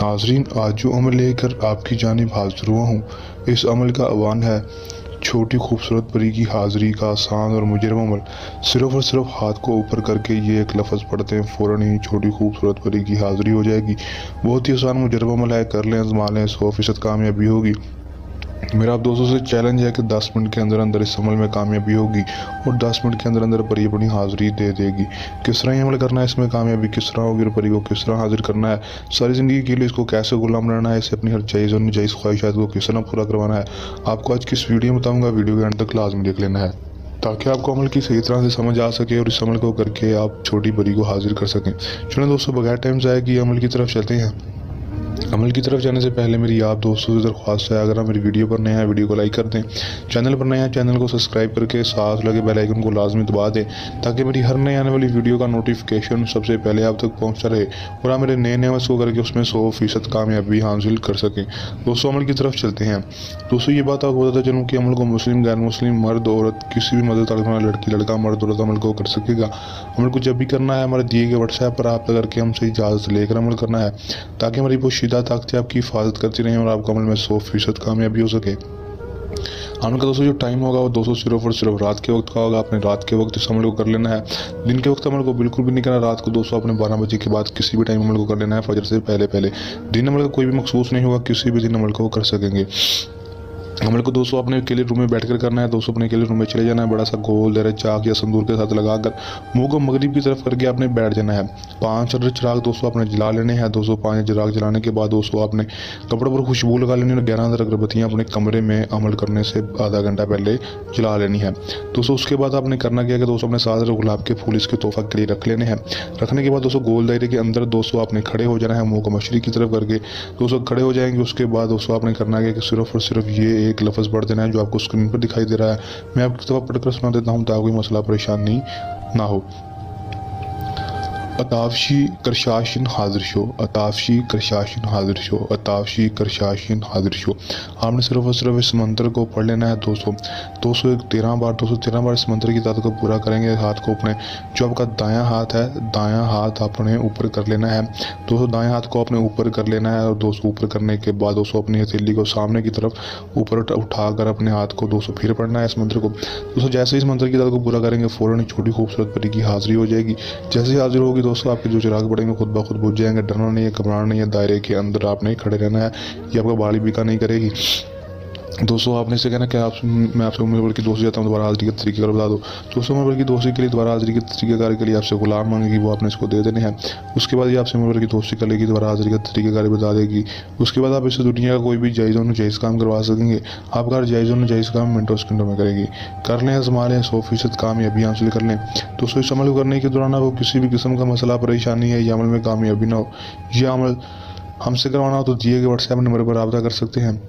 नाज़रीन, आज जो अमल लेकर आपकी जानिब हाज़िर हुआ हूँ, इस अमल का अवान है छोटी खूबसूरत परी की हाज़िरी का आसान और मुजरम अमल। सिर्फ़ और सिर्फ हाथ को ऊपर करके ये एक लफ्ज़ पढ़ते हैं, फ़ौरन ही छोटी खूबसूरत परी की हाज़िरी हो जाएगी। बहुत ही आसान मुजरम अमल है, कर लें, आज़मा लें, 100% कामयाबी होगी। मेरा आप दोस्तों से चैलेंज है कि 10 मिनट के अंदर अंदर इस अमल में कामयाबी होगी और 10 मिनट के अंदर अंदर परी अपनी हाज़िरी दे देगी। किस तरह ये अमल करना है, इसमें कामयाबी किस तरह होगी और परी को किस तरह हाजिर करना है, सारी ज़िंदगी के लिए इसको कैसे गुलाम रहना है, इसे अपनी हर जायज़ और नाजायज़ ख्वाहिशात को किस तरह पूरा करवाना है, आपको आज किस वीडियो में बताऊँगा। वीडियो के एंड तक लाजमी देख लेना है ताकि आपको अमल की सही तरह से समझ आ सके और इस अमल को करके आप छोटी परी को हाजिर कर सकें। चलें दोस्तों, बगैर टाइम ज़ाया किए अमल की तरफ चलते हैं। अमल की तरफ जाने से पहले मेरी आप दोस्तों से दरख्वास्त है, अगर आप मेरी वीडियो पर नए हैं वीडियो को लाइक कर दें, चैनल पर नए हैं चैनल को सब्सक्राइब करके साथ लगे बेल आइकन को लाजमी दबा दें ताकि मेरी हर नई आने वाली वीडियो का नोटिफिकेशन सबसे पहले आप तक पहुंचता रहे और आप मेरे नए अमल को करके उसमें 100% कामयाबी हासिल कर सकें। दोस्तों, अमल की तरफ चलते हैं। दोस्तों, ये बात आपको बताता चलूँ कि अमल को मुस्लिम, गैर मुस्लिम, मर्द, औरत, किसी भी मदद तक लड़की, लड़का, मर्द, औरत अमल को कर सकेगा। अमल को जब भी करना है हमारे दिए गए व्हाट्सएप पर आप करके हमसे इजाज़त लेकर अमल करना है ताकि हमारी पोशीदा ताकतें आपकी हिफाजत करती रहें और आपको अमल में 100% कामयाबी हो सके। अमल का दोस्तों जो टाइम होगा वो दोस्तों सिर्फ और सिर्फ रात के वक्त का होगा। आपने रात के वक्त इस अमल को कर लेना है। दिन के वक्त अमल को बिल्कुल भी नहीं करना। रात को दोस्तों आपने 12 बजे के बाद किसी भी टाइम अमल को कर लेना है, फजर से पहले पहले। दिन अमल का कोई भी मखसूस नहीं होगा, किसी भी दिन अमल को कर सकेंगे। अमल को दोस्तों अपने अकेले रूम में बैठकर करना है। दोस्तों अपने अकेले रूम में चले जाना है, बड़ा सा गोल दायरा चाक या संदूर के साथ लगाकर मुंह को मगरिब की तरफ करके आपने बैठ जाना है। 5 चिराग दोस्तों आपने जला लेने हैं। दोस्तों 5 चिराग जलाने के बाद दोस्तों आपने कपड़े पर खुशबू लगा लेनी है और 11 अगरबत्तियाँ अपने कमरे में अमल करने से आधा घंटा पहले जला लेनी है। दोस्तों उसके बाद आपने करना क्या है कि दोस्तों अपने साथ गुलाब के फूल इसके तोहफा के लिए रख लेने हैं। रखने के बाद दोस्तों गोल दायरे के अंदर दोस्तों आपने खड़े हो जाना है, मुँह को मशरिक की तरफ करके दोस्तों खड़े हो जाएंगे। उसके बाद दोस्तों आपने करना है कि सिर्फ और सिर्फ ये एक लफ्ज़ पढ़ देना है जो आपको स्क्रीन पर दिखाई दे रहा है। मैं आपकी तरफ पढ़कर सुना देता हूँ ताकि कोई मसला परेशानी ना हो। अताफशी करशाशिन हाजिर शो, अताफशी करशाशिन हाजिर शो, अताफशी करशाशिन हाजिर शो। आपने सिर्फ और सिर्फ इस मंत्र को पढ़ लेना है दोस्तों 13 बार इस मंत्र की ताकत को पूरा करेंगे। हाथ को अपने जो आपका दायां हाथ है, दायां हाथ अपने ऊपर कर लेना है दोस्तों। दाएं हाथ को अपने ऊपर कर लेना है और दोस्तों ऊपर करने के बाद दोस्तों अपनी हथेली को सामने की तरफ ऊपर उठाकर अपने हाथ को दोस्तों फिर पढ़ना है इस मंत्र को दोस्तों। जैसे इस मंत्र की ताकत को पूरा करेंगे फ़ौरन छोटी खूबसूरत परी की हाजिरी हो जाएगी। जैसे ही हाजिर होगी दोस्तों आपके जो चिराग पड़ेंगे खुद ब खुद बुझ जाएंगे। डरना नहीं है, घबराना नहीं है, दायरे के अंदर आपने खड़े रहना है। ये आपका बाली बिका नहीं करेगी दोस्तों। आपने से कहना क्या मैं आपसे उम्र बल्कि दोस्ती जाता हूँ, दोबारा हाजिरी के तरीके बता दो दोस्तों। उम्र बल्कि दोस्ती के लिए दोबारा हाजिरी के तरीक़ेकार के लिए आपसे गुलाम मांगेगी, वो आपने इसको दे देने हैं। उसके बाद ये आपसे उम्र बल्कि दोस्ती कर लेगी, दोबारा हाजिरी का तरीक़ेकार बता देगी। उसके बाद आप इससे दुनिया का कोई भी जायज़ और नाजायज़ काम करवा सकेंगे। आपका हर जायज़ और नाजायज़ काम मिनटों सेकंडों में करेगी। कर लें, आज़मा लें, 100% कामयाबी हासिल कर लें दोस्तों। इस अमल को करने के दौरान आपको किसी भी किस्म का मसला परेशानी है या अमल में कामयाबी ना हो, यह अमल हमसे करवाना हो तो दिए गए व्हाट्सएप नंबर पर रब्ता कर सकते हैं।